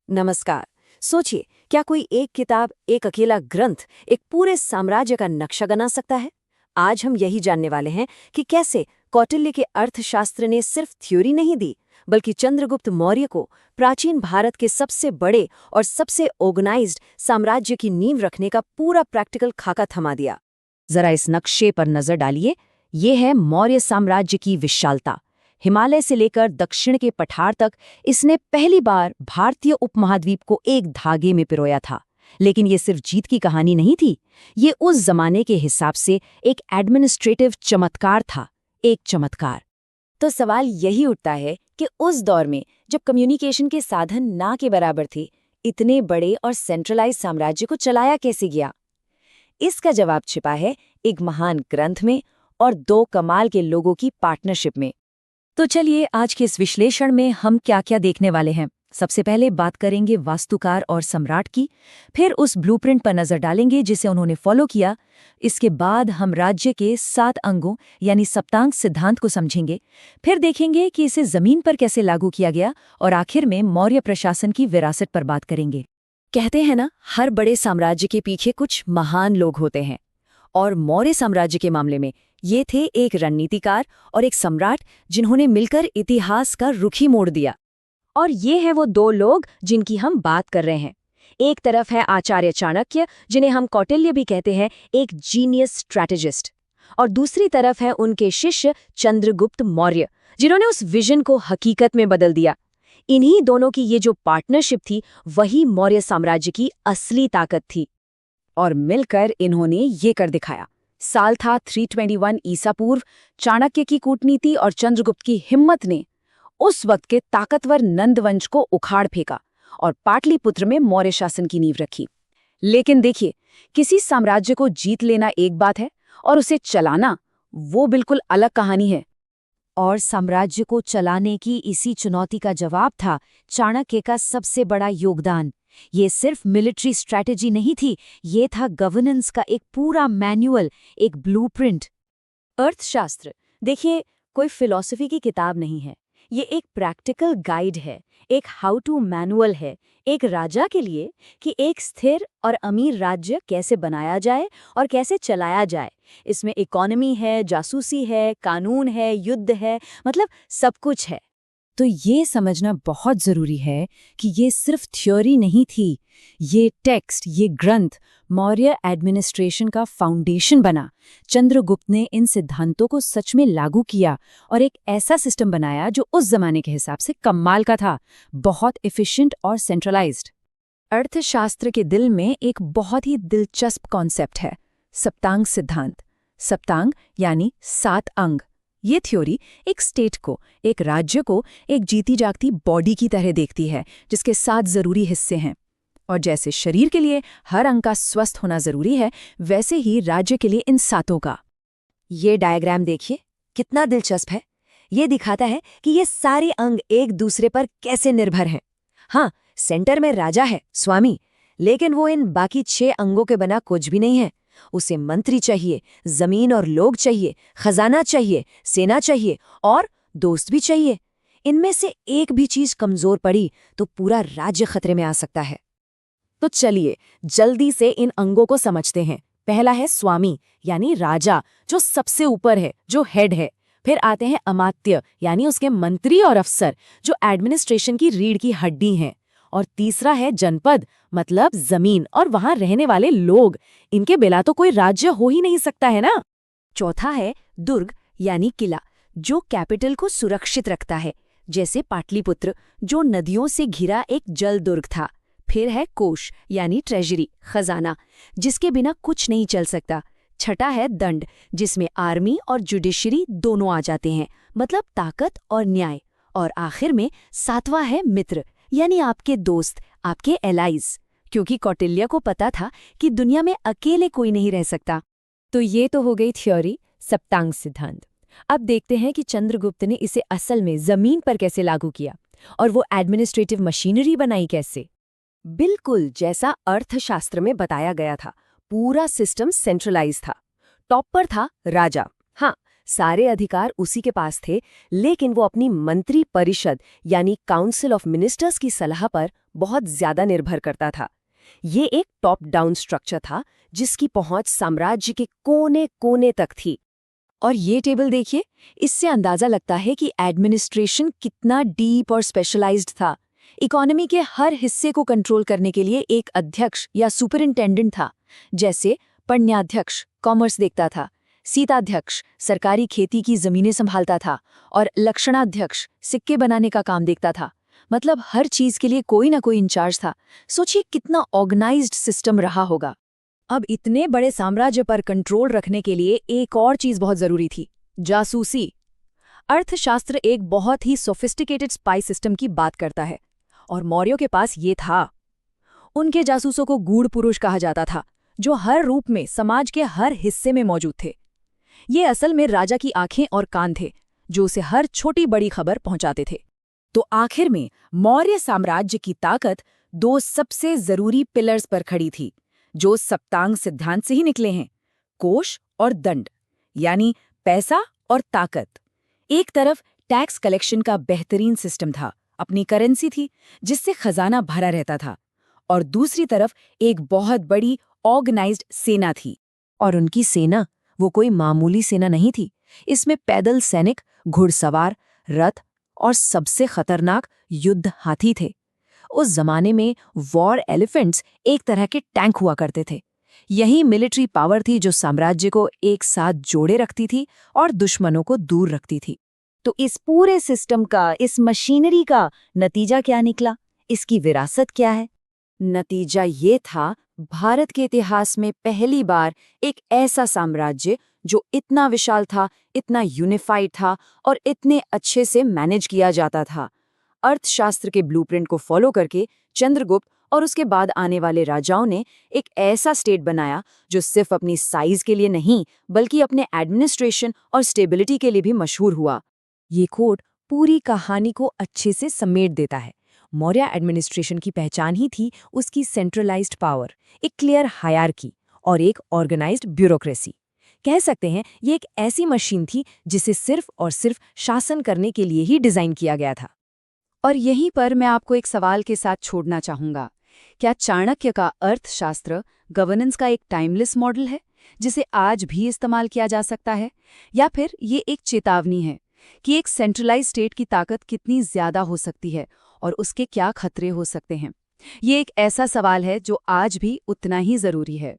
नमस्कार। सोचिए, क्या कोई एक किताब, एक अकेला ग्रंथ एक पूरे साम्राज्य का नक्शा बना सकता है? आज हम यही जानने वाले हैं कि कैसे कौटिल्य के अर्थशास्त्र ने सिर्फ थ्योरी नहीं दी, बल्कि चंद्रगुप्त मौर्य को प्राचीन भारत के सबसे बड़े और सबसे ऑर्गेनाइज्ड साम्राज्य की नींव रखने का पूरा प्रैक्टिकल खाका थमा दिया। जरा इस नक्शे पर नजर डालिए। ये है मौर्य साम्राज्य की विशालता। हिमालय से लेकर दक्षिण के पठार तक इसने पहली बार भारतीय उपमहाद्वीप को एक धागे में पिरोया था। लेकिन ये सिर्फ जीत की कहानी नहीं थी, ये उस जमाने के हिसाब से एक एडमिनिस्ट्रेटिव चमत्कार था, एक चमत्कार। तो सवाल यही उठता है कि उस दौर में जब कम्युनिकेशन के साधन ना के बराबर थे, इतने बड़े और सेंट्रलाइज साम्राज्य को चलाया कैसे गया? इसका जवाब छिपा है एक महान ग्रंथ में और दो कमाल के लोगों की पार्टनरशिप में। तो चलिए, आज के इस विश्लेषण में हम क्या क्या देखने वाले हैं। सबसे पहले बात करेंगे वास्तुकार और सम्राट की, फिर उस ब्लूप्रिंट पर नजर डालेंगे जिसे उन्होंने फॉलो किया। इसके बाद हम राज्य के 7 अंगों यानी सप्तांग सिद्धांत को समझेंगे, फिर देखेंगे कि इसे जमीन पर कैसे लागू किया गया, और आखिर में मौर्य प्रशासन की विरासत पर बात करेंगे। कहते हैं ना, हर बड़े साम्राज्य के पीछे कुछ महान लोग होते हैं, और मौर्य साम्राज्य के मामले में ये थे एक रणनीतिकार और एक सम्राट जिन्होंने मिलकर इतिहास का रुख ही मोड़ दिया। और ये हैं वो दो लोग जिनकी हम बात कर रहे हैं। एक तरफ है आचार्य चाणक्य, जिन्हें हम कौटिल्य भी कहते हैं, एक जीनियस स्ट्रैटेजिस्ट, और दूसरी तरफ है उनके शिष्य चंद्रगुप्त मौर्य, जिन्होंने उस विजन को हकीकत में बदल दिया। इन्हीं दोनों की ये जो पार्टनरशिप थी, वही मौर्य साम्राज्य की असली ताकत थी। और मिलकर इन्होंने ये कर दिखाया। साल था 321 ईसा पूर्व। चाणक्य की कूटनीति और चंद्रगुप्त की हिम्मत ने उस वक्त के ताकतवर नंदवंश को उखाड़ फेंका और पाटलिपुत्र में मौर्य शासन की नींव रखी। लेकिन देखिए, किसी साम्राज्य को जीत लेना एक बात है और उसे चलाना वो बिल्कुल अलग कहानी है। और साम्राज्य को चलाने की इसी चुनौती का जवाब था चाणक्य का सबसे बड़ा योगदान। ये सिर्फ मिलिट्री स्ट्रैटेजी नहीं थी, ये था गवर्नेंस का एक पूरा मैनुअल, एक ब्लूप्रिंट। अर्थशास्त्र, देखिए, कोई फिलॉसफी की किताब नहीं है, ये एक प्रैक्टिकल गाइड है, एक हाउ टू मैनुअल है, एक राजा के लिए कि एक स्थिर और अमीर राज्य कैसे बनाया जाए और कैसे चलाया जाए। इसमें इकोनॉमी है, जासूसी है, कानून है, युद्ध है, मतलब सब कुछ है। तो ये समझना बहुत जरूरी है कि ये सिर्फ थ्योरी नहीं थी, ये टेक्स्ट, ये ग्रंथ मौर्य एडमिनिस्ट्रेशन का फाउंडेशन बना। चंद्रगुप्त ने इन सिद्धांतों को सच में लागू किया और एक ऐसा सिस्टम बनाया जो उस जमाने के हिसाब से कमाल का था, बहुत एफिशिएंट और सेंट्रलाइज्ड। अर्थशास्त्र के दिल में एक बहुत ही दिलचस्प कॉन्सेप्ट है, सप्तांग सिद्धांत। सप्तांग यानी 7 अंग। ये थ्योरी एक स्टेट को, एक राज्य को एक जीती जागती बॉडी की तरह देखती है, जिसके 7 जरूरी हिस्से हैं। और जैसे शरीर के लिए हर अंग का स्वस्थ होना जरूरी है, वैसे ही राज्य के लिए इन 7 का। ये डायग्राम देखिए, कितना दिलचस्प है। ये दिखाता है कि ये सारे अंग एक दूसरे पर कैसे निर्भर हैं। हाँ, सेंटर में राजा है, स्वामी, लेकिन वो इन बाकी 6 अंगों के बिना कुछ भी नहीं है। उसे मंत्री चाहिए, जमीन और लोग चाहिए, खजाना चाहिए, सेना चाहिए और दोस्त भी चाहिए। इनमें से एक भी चीज कमजोर पड़ी तो पूरा राज्य खतरे में आ सकता है। तो चलिए जल्दी से इन अंगों को समझते हैं। पहला है स्वामी यानी राजा, जो सबसे ऊपर है, जो हेड है। फिर आते हैं अमात्य यानी उसके मंत्री और अफसर, जो एडमिनिस्ट्रेशन की रीढ़ की हड्डी हैं। और तीसरा है जनपद, मतलब जमीन और वहां रहने वाले लोग। इनके बिना तो कोई राज्य हो ही नहीं सकता है ना। चौथा है दुर्ग यानी किला, जो कैपिटल को सुरक्षित रखता है, जैसे पाटलिपुत्र, जो नदियों से घिरा एक जल दुर्ग था। फिर है कोष यानी ट्रेजरी, खजाना, जिसके बिना कुछ नहीं चल सकता। छठा है दंड, जिसमें आर्मी और जुडिशरी दोनों आ जाते हैं, मतलब ताकत और न्याय। और आखिर में 7वां है मित्र, यानी आपके दोस्त, आपके एलाइज, क्योंकि कौटिल्य को पता था कि दुनिया में अकेले कोई नहीं रह सकता। तो ये तो हो गई थ्योरी, सप्तांग सिद्धांत। अब देखते हैं कि चंद्रगुप्त ने इसे असल में जमीन पर कैसे लागू किया और वो एडमिनिस्ट्रेटिव मशीनरी बनाई कैसे। बिल्कुल जैसा अर्थशास्त्र में बताया गया था, पूरा सिस्टम सेंट्रलाइज था। टॉप पर था राजा, हाँ, सारे अधिकार उसी के पास थे, लेकिन वो अपनी मंत्री परिषद यानी काउंसिल ऑफ मिनिस्टर्स की सलाह पर बहुत ज्यादा निर्भर करता था। ये एक टॉप डाउन स्ट्रक्चर था जिसकी पहुंच साम्राज्य के कोने कोने तक थी। और ये टेबल देखिए, इससे अंदाजा लगता है कि एडमिनिस्ट्रेशन कितना डीप और स्पेशलाइज्ड था। इकोनॉमी के हर हिस्से को कंट्रोल करने के लिए एक अध्यक्ष या सुपरिंटेंडेंट था। जैसे पण्याध्यक्ष कॉमर्स देखता था, सीताध्यक्ष सरकारी खेती की जमीनें संभालता था और लक्षणाध्यक्ष सिक्के बनाने का काम देखता था। मतलब हर चीज के लिए कोई ना कोई इंचार्ज था। सोचिए कितना ऑर्गेनाइज्ड सिस्टम रहा होगा। अब इतने बड़े साम्राज्य पर कंट्रोल रखने के लिए एक और चीज बहुत जरूरी थी, जासूसी। अर्थशास्त्र एक बहुत ही सोफिस्टिकेटेड स्पाई सिस्टम की बात करता है, और मौर्यों के पास ये था। उनके जासूसों को गूढ़ पुरुष कहा जाता था, जो हर रूप में समाज के हर हिस्से में मौजूद थे। ये असल में राजा की आंखें और कान थे, जो उसे हर छोटी बड़ी खबर पहुंचाते थे। तो आखिर में मौर्य साम्राज्य की ताकत दो सबसे जरूरी पिलर्स पर खड़ी थी, जो सप्तांग सिद्धांत से ही निकले हैं, कोष और दंड, यानी पैसा और ताकत। एक तरफ टैक्स कलेक्शन का बेहतरीन सिस्टम था, अपनी करेंसी थी जिससे खजाना भरा रहता था, और दूसरी तरफ एक बहुत बड़ी ऑर्गेनाइज्ड सेना थी। और उनकी सेना वो कोई मामूली सेना नहीं थी। इसमें पैदल सैनिक, घुड़सवार, रथ और सबसे खतरनाक युद्ध हाथी थे। उस जमाने में वॉर एलिफेंट्स एक तरह के टैंक हुआ करते थे। यही मिलिट्री पावर थी जो साम्राज्य को एक साथ जोड़े रखती थी और दुश्मनों को दूर रखती थी। तो इस पूरे सिस्टम का, इस मशीनरी का नतीजा क्या निकला? इसकी विरासत क्या है? नतीजा ये था, भारत के इतिहास में पहली बार एक ऐसा साम्राज्य जो इतना विशाल था, इतना यूनिफाइड था और इतने अच्छे से मैनेज किया जाता था। अर्थशास्त्र के ब्लूप्रिंट को फॉलो करके चंद्रगुप्त और उसके बाद आने वाले राजाओं ने एक ऐसा स्टेट बनाया जो सिर्फ अपनी साइज के लिए नहीं, बल्कि अपने एडमिनिस्ट्रेशन और स्टेबिलिटी के लिए भी मशहूर हुआ। ये कोड पूरी कहानी को अच्छे से समेट देता है। मौर्य एडमिनिस्ट्रेशन की पहचान ही थी उसकी सेंट्रलाइज्ड पावर, एक क्लियर हायरार्की और एक ऑर्गेनाइज्ड ब्यूरोक्रेसी। कह सकते हैं ये एक ऐसी मशीन थी जिसे सिर्फ और सिर्फ शासन करने के लिए ही डिजाइन किया गया था। और यहीं पर मैं आपको एक सवाल के साथ छोड़ना चाहूंगा। क्या चाणक्य का अर्थशास्त्र गवर्नेंस का एक टाइमलेस मॉडल है जिसे आज भी इस्तेमाल किया जा सकता है, या फिर ये एक चेतावनी है कि एक सेंट्रलाइज्ड स्टेट की ताकत कितनी ज्यादा हो सकती है और उसके क्या खतरे हो सकते हैं? ये एक ऐसा सवाल है जो आज भी उतना ही जरूरी है।